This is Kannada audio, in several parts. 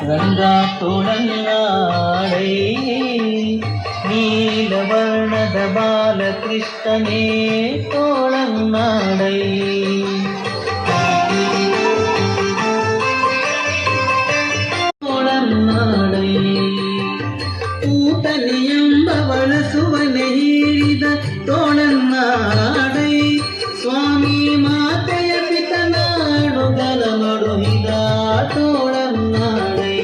ರಂಗಾ ತೋಳನ್ನಾಡೈ ನೀಲವರ್ಣದ ಬಾಲಕೃಷ್ಣನೇ ತೋಳನ್ನಾಡೈ ತೋಳನ್ನಾಡೈ ಊಟಲಿ ಎಂಬವಳ ಸುವನೆ ಹೇಳಿದ ತೋಳನ್ನಾಡೈ ಸ್ವಾಮಿ ಮಾತೆಯ ಪಿತನಾಡುಗಲ ಮಡುಹಿದ ತೋಳನ್ನಾಡೈ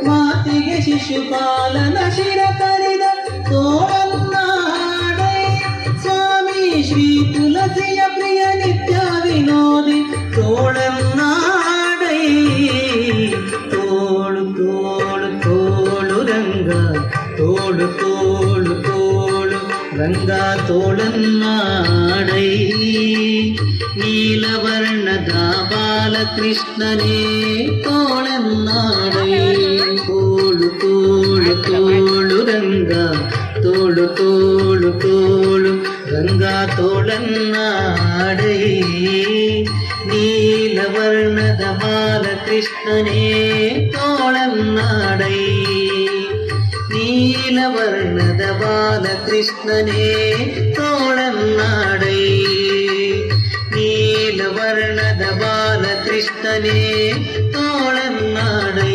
ಮಾತಿಗೆ ಶಿಶುಪಾಲನ ಶಿರ ಕರೆದ ತೋಳನ್ನಾಡೈ ಸ್ವಾಮಿ ಶ್ರೀ ತುಳಸಿಯ ಪ್ರಿಯ ನಿತ್ಯ ವಿನೋದಿ ತೋಳನ್ನಾಡೈ ತೋಳು ತೋಳು ತೋಳು ರಂಗ ತೋಳು ತೋಳು ತೋಳು ರಂಗ ತೋಳನ್ನಾಡೈ ನೀಲವರ್ಣದ ಬಾಲಕೃಷ್ಣನೇ ತೋಳನ್ನಾಡೈ ತೋಳು ತೋಳು ತೋಳು ರಂಗ ತೋಳು ತೋಳು ತೋಳು ರಂಗ ತೋಳನ್ನಾಡೈ ನೀಲವರ್ಣದ ಬಾಲಕೃಷ್ಣನೇ ತೋಳನ್ನಾಡೈ ನೀಲವರ್ಣದ ಬಾಲಕೃಷ್ಣನೇ ತೋಳನ್ನಾಡೈ ನೀಲವರ್ಣದ ಬಾಲಕೃಷ್ಣನೇ ತೋಳನ್ನಾಡೈ